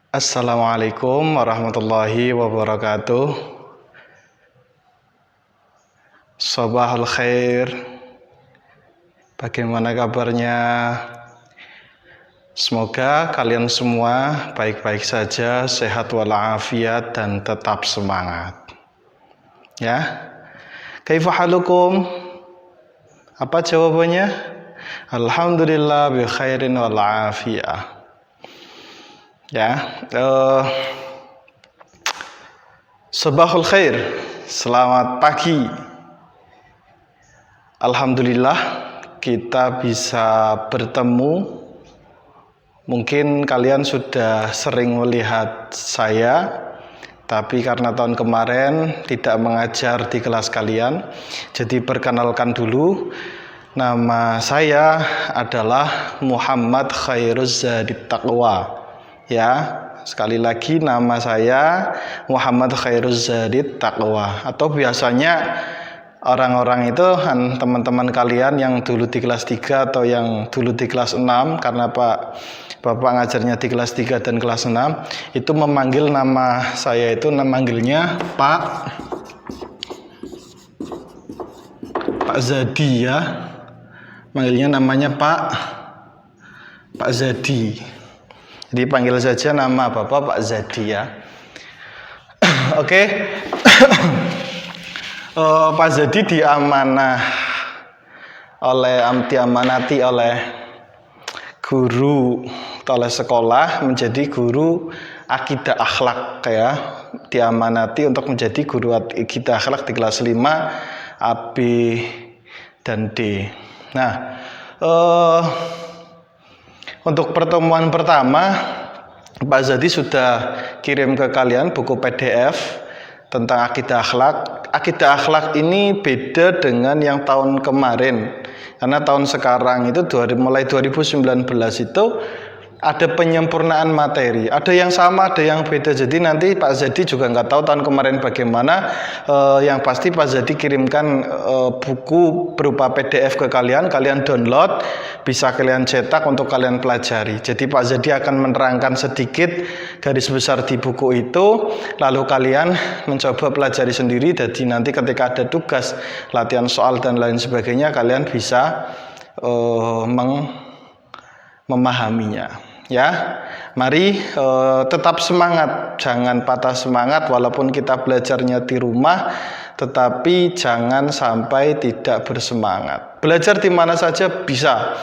Assalamualaikum warahmatullahi wabarakatuh. Sabahul khair. Bagaimana kabarnya? Semoga kalian semua baik-baik saja, sehat walafiat dan tetap semangat. Ya. Kaifa halukum? Apa jawabannya? Alhamdulillah bi khairin walafiat. Ya, sabahul khair, selamat pagi. Alhamdulillah kita bisa bertemu. Mungkin kalian sudah sering melihat saya, tapi karena tahun kemarin tidak mengajar di kelas kalian, jadi perkenalkan dulu. Nama saya adalah Muhammad Khairuz Zadit Taqwa. Ya, sekali lagi nama saya Muhammad Khairuz Zadit Taqwa. Atau biasanya orang-orang itu teman-teman kalian yang dulu di kelas 3 atau yang dulu di kelas 6, karena Bapak ngajarnya di kelas 3 dan kelas 6, itu memanggil nama saya itu memanggilnya Pak Zadi ya. Manggilnya namanya Pak Zadi. Jadi panggil saja nama Bapak Pak Zadi ya. Oke. Pak Zadi diamanati oleh guru, oleh sekolah menjadi guru akidah akhlak ya. Diamanati untuk menjadi guru akidah akhlak di kelas 5 A, B, dan D. Nah, untuk pertemuan pertama, Pak Zadi sudah kirim ke kalian buku PDF tentang akidah akhlak. Akidah akhlak ini beda dengan yang tahun kemarin. Karena tahun sekarang itu mulai 2019 itu ada penyempurnaan materi. Ada yang sama, ada yang beda. Jadi nanti Pak Zadi juga nggak tahu tahun kemarin bagaimana. Yang pasti Pak Zadi kirimkan buku berupa PDF ke kalian. Kalian download, bisa kalian cetak untuk kalian pelajari. Jadi Pak Zadi akan menerangkan sedikit garis besar di buku itu. Lalu kalian mencoba pelajari sendiri. Jadi nanti ketika ada tugas, latihan soal dan lain sebagainya, kalian bisa memahaminya. Ya, mari tetap semangat, jangan patah semangat walaupun kita belajarnya di rumah, tetapi jangan sampai tidak bersemangat. Belajar di mana saja bisa.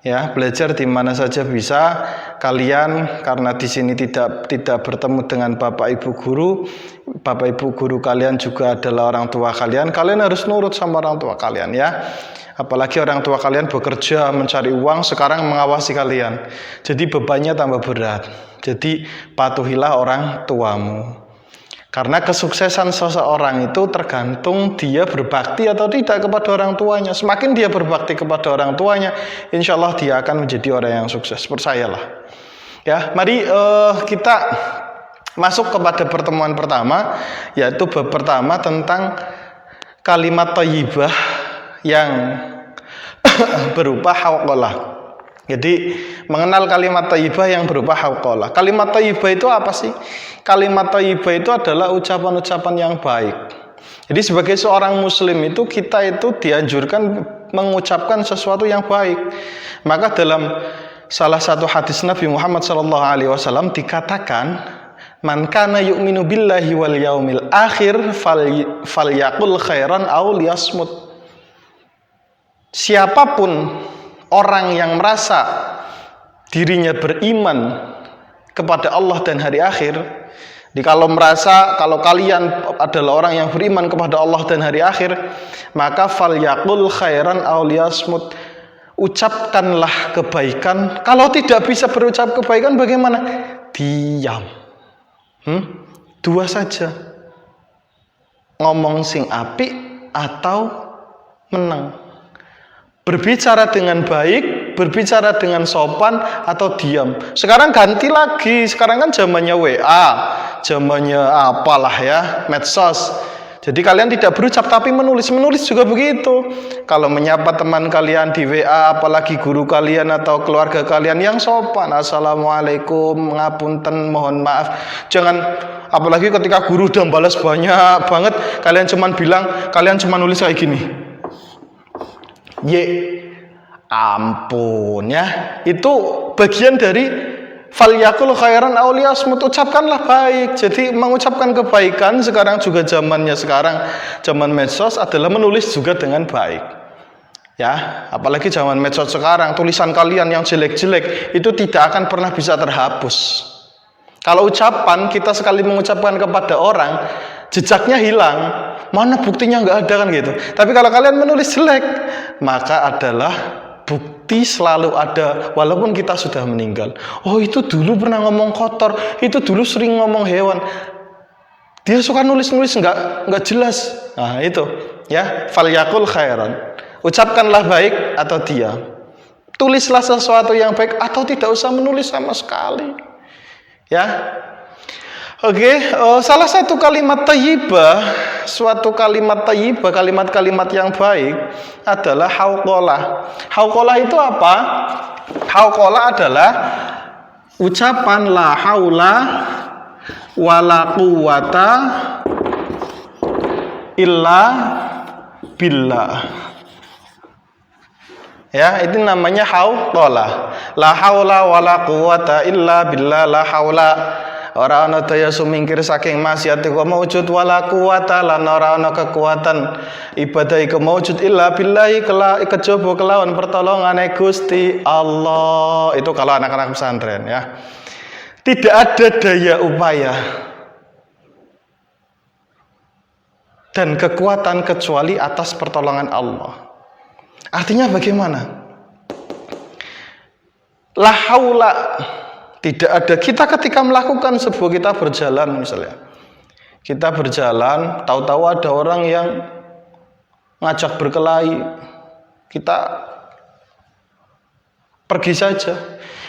Ya, belajar di mana saja bisa. Kalian karena di sini tidak bertemu dengan Bapak Ibu guru kalian juga adalah orang tua kalian. Kalian harus nurut sama orang tua kalian ya. Apalagi orang tua kalian bekerja mencari uang, sekarang mengawasi kalian. Jadi bebannya tambah berat. Jadi patuhilah orang tuamu. Karena kesuksesan seseorang itu tergantung dia berbakti atau tidak kepada orang tuanya. Semakin dia berbakti kepada orang tuanya, insya Allah dia akan menjadi orang yang sukses. Percayalah. Ya, mari kita masuk kepada pertemuan pertama, yaitu bab pertama tentang kalimat thayyibah yang berupa hauqalah. Jadi mengenal kalimat thayyibah yang berupa hauqalah. Kalimat thayyibah itu apa sih? Kalimat thayyibah itu adalah ucapan-ucapan yang baik. Jadi sebagai seorang muslim itu kita itu dianjurkan mengucapkan sesuatu yang baik. Maka dalam salah satu hadis Nabi Muhammad SAW dikatakan, man kana yu'minu billahi wal yaumil akhir falyaqul khairan aw liyasmut. Siapapun orang yang merasa dirinya beriman kepada Allah dan hari akhir, kalau kalian adalah orang yang beriman kepada Allah dan hari akhir, maka falyaqul khairan aw liyasmut, ucapkanlah kebaikan. Kalau tidak bisa berucap kebaikan bagaimana? Diam. Dua saja, ngomong sing apik atau meneng. Berbicara dengan baik, berbicara dengan sopan, atau diam. Sekarang ganti lagi. Sekarang kan zamannya WA, zamannya apalah ya, medsos. Jadi kalian tidak berucap tapi menulis. Menulis juga begitu. Kalau menyapa teman kalian di WA, apalagi guru kalian atau keluarga kalian yang sopan, assalamualaikum, ngapunten, mohon maaf. Jangan, apalagi ketika guru udah balas banyak banget, kalian cuman bilang, kalian cuma nulis kayak gini. Ampun ya. Itu bagian dari falyakul khairan aw liyasmut, ucapkanlah baik. Jadi mengucapkan kebaikan sekarang juga zamannya sekarang, zaman medsos adalah menulis juga dengan baik. Ya, apalagi zaman medsos sekarang, tulisan kalian yang jelek-jelek itu tidak akan pernah bisa terhapus. Kalau ucapan kita sekali mengucapkan kepada orang, jejaknya hilang. Mana buktinya nggak ada kan gitu. Tapi kalau kalian menulis jelek, maka adalah bukti selalu ada walaupun kita sudah meninggal. Oh, itu dulu pernah ngomong kotor, itu dulu sering ngomong hewan. Dia suka nulis-nulis nggak jelas. Nah, itu ya, falyakul khairan. Ucapkanlah baik atau diam. Tulislah sesuatu yang baik atau tidak usah menulis sama sekali. Ya. Oke, salah satu kalimat thayyibah, suatu kalimat thayyibah, kalimat-kalimat yang baik adalah hauqalah. Hauqalah itu apa? Hauqalah adalah ucapan la haula wala quwata illa billah. Ya, itu namanya hauqalah. La haula wala quwata illa billah, la haula. Ora ana daya sumingkir saking maksiat iku maujud wala quwata, lan ora ana kekuatan ibadah iku maujud illa billahi, kejaba kelawan pertolongane Gusti Allah. Itu kalau anak-anak pesantren ya. Tidak ada daya upaya dan kekuatan kecuali atas pertolongan Allah. Artinya bagaimana? La haula, tidak ada. Kita ketika melakukan sebuah, kita berjalan misalnya, kita berjalan, tahu-tahu ada orang yang ngajak berkelahi, kita pergi saja.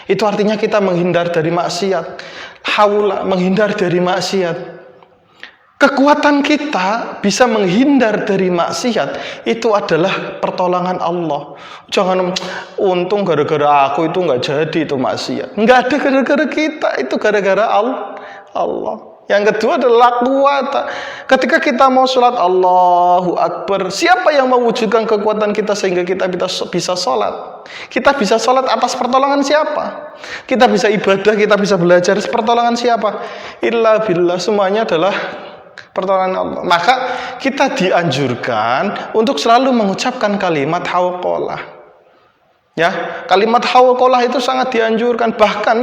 Itu artinya kita menghindar dari maksiat. Haula, menghindar dari maksiat. Kekuatan kita bisa menghindar dari maksiat itu adalah pertolongan Allah. Jangan untung gara-gara aku itu nggak jadi itu maksiat. Nggak ada gara-gara kita, itu gara-gara Allah. Yang kedua adalah quwata. Ketika kita mau sholat, Allahu Akbar. Siapa yang mewujudkan kekuatan kita sehingga kita bisa sholat? Kita bisa sholat atas pertolongan siapa? Kita bisa ibadah, kita bisa belajar, pertolongan siapa? Illa billah, semuanya adalah pertolongan Allah. Maka kita dianjurkan untuk selalu mengucapkan kalimat hauqalah. Ya, kalimat hauqalah itu sangat dianjurkan. Bahkan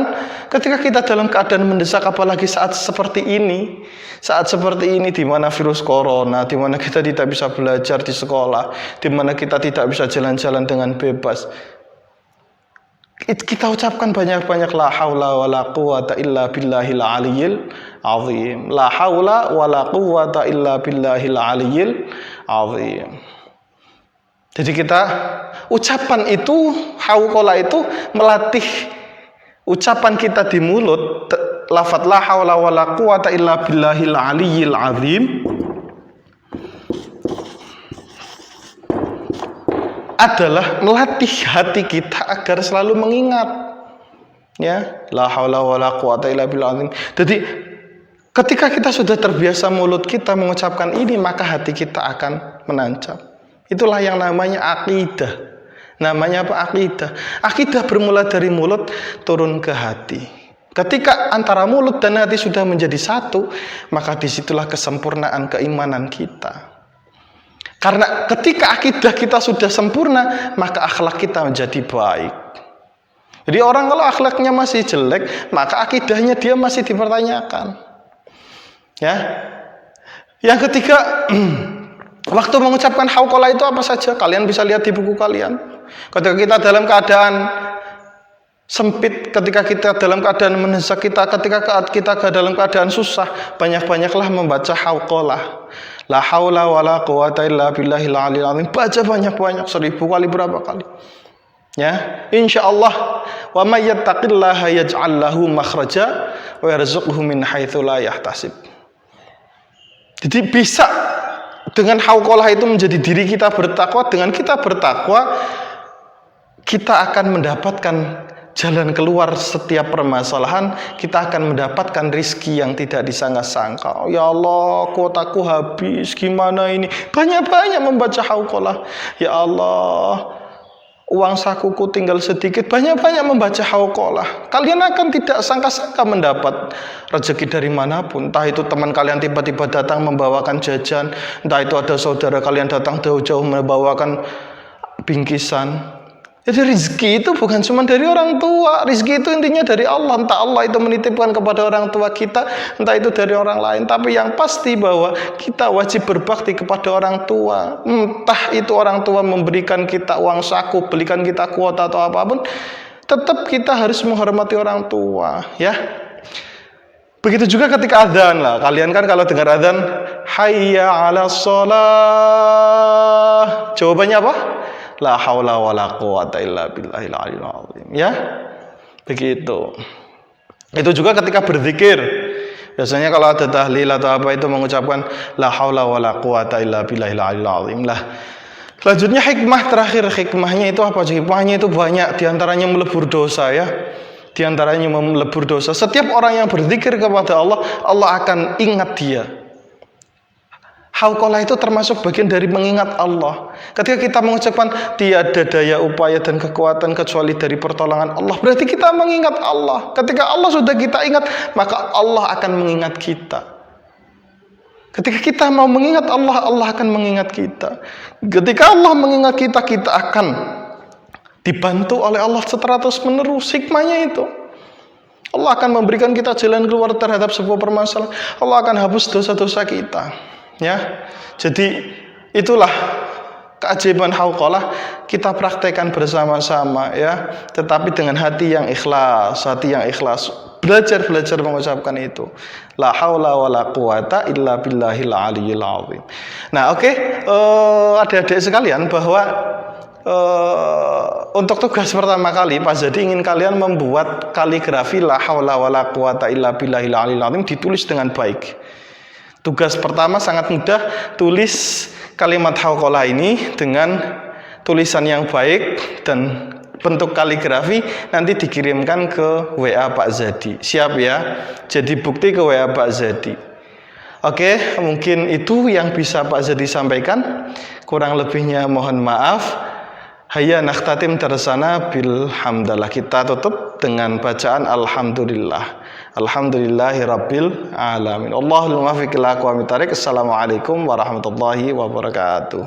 ketika kita dalam keadaan mendesak, apalagi saat seperti ini, di mana virus corona, di mana kita tidak bisa belajar di sekolah, di mana kita tidak bisa jalan-jalan dengan bebas, kita ucapkan banyak-banyak la haula wala quwata illa billahil aliyyil azim. La haula wala quwata illa billahil aliyyil azim. Jadi kita ucapan itu, hauqalah itu melatih ucapan kita di mulut, lafaz la haula wala quwata illa billahil aliyyil azim, adalah melatih hati kita agar selalu mengingat, ya, la haula wala quwata illa billah azim. Jadi ketika kita sudah terbiasa mulut kita mengucapkan ini, maka hati kita akan menancap. Itulah yang namanya akidah. Namanya apa? Akidah. Akidah bermula dari mulut turun ke hati. Ketika antara mulut dan hati sudah menjadi satu, maka disitulah kesempurnaan keimanan kita. Karena ketika akidah kita sudah sempurna, maka akhlak kita menjadi baik. Jadi orang kalau akhlaknya masih jelek, maka akidahnya dia masih dipertanyakan. Ya. Yang ketiga, waktu mengucapkan hauqalah itu apa saja? Kalian bisa lihat di buku kalian. Ketika kita dalam keadaan sempit, ketika kita dalam keadaan mendesak, ketika kita dalam keadaan susah, banyak-banyaklah membaca hauqalah. La haula wala quwata illa billahil aliyil azim. Baca banyak-banyak, 1000 kali, berapa kali. Ya, insyaallah wa may yattaqillaha yaj'al lahu makhraja wa yarzuqhu min haitsu la yahtasib. Jadi bisa dengan hauqalah itu menjadi diri kita bertakwa, dengan kita bertakwa kita akan mendapatkan jalan keluar setiap permasalahan, kita akan mendapatkan rizki yang tidak disangka-sangka. Ya Allah, kuotaku habis, gimana ini? Banyak-banyak membaca hauqalah. Ya Allah, uang sakuku tinggal sedikit, banyak-banyak membaca hauqalah. Kalian akan tidak sangka-sangka mendapat rezeki dari manapun. Entah itu teman kalian tiba-tiba datang membawakan jajan, entah itu ada saudara kalian datang jauh-jauh membawakan bingkisan. Jadi rezeki itu bukan cuma dari orang tua, rezeki itu intinya dari Allah. Entah Allah itu menitipkan kepada orang tua kita, entah itu dari orang lain. Tapi yang pasti bahwa kita wajib berbakti kepada orang tua. Entah itu orang tua memberikan kita uang saku, belikan kita kuota atau apapun, tetap kita harus menghormati orang tua, ya. Begitu juga ketika adzan lah. Kalian kan kalau dengar adzan, hayya 'alas shalah. Jawabannya apa? La haula wala quwata illa billahil aliyil azim. Ya. Begitu. Itu juga ketika berzikir. Biasanya kalau ada tahlil atau apa itu mengucapkan la haula wala quwata illa billahil aliyil azim lah. Selanjutnya hikmah terakhir, hikmahnya itu apa? Hikmahnya itu banyak, diantaranya melebur dosa, ya. Diantaranya melebur dosa. Setiap orang yang berzikir kepada Allah, Allah akan ingat dia. Hauqalah itu termasuk bagian dari mengingat Allah. Ketika kita mengucapkan tiada daya upaya dan kekuatan kecuali dari pertolongan Allah, berarti kita mengingat Allah. Ketika Allah sudah kita ingat, maka Allah akan mengingat kita. Ketika kita mau mengingat Allah, Allah akan mengingat kita. Ketika Allah mengingat kita, kita akan dibantu oleh Allah terus menerus. Hikmahnya itu, Allah akan memberikan kita jalan keluar terhadap sebuah permasalahan. Allah akan hapus dosa-dosa kita. Ya, jadi itulah keajaiban hauqalah, kita praktekkan bersama-sama, ya. Tetapi dengan hati yang ikhlas, belajar mengucapkan itu. La haula wala quwata illa billahil aliyil azim. Nah, oke, adik-adik sekalian, bahwa untuk tugas pertama kali Pak Zadi ingin kalian membuat kaligrafi la haula wala quwata illa billahil aliyil azim ditulis dengan baik. Tugas pertama sangat mudah, tulis kalimat hauqalah ini dengan tulisan yang baik dan bentuk kaligrafi, nanti dikirimkan ke WA Pak Zadi. Siap ya? Jadi bukti ke WA Pak Zadi. Oke, mungkin itu yang bisa Pak Zadi sampaikan. Kurang lebihnya mohon maaf. Hayya nakhtatim darsana bil hamdalah. Kita tutup dengan bacaan alhamdulillah. Alhamdulillahi rabbil alamin. Allahul muwaffiq ila aqwamit thariq. Assalamualaikum warahmatullahi wabarakatuh.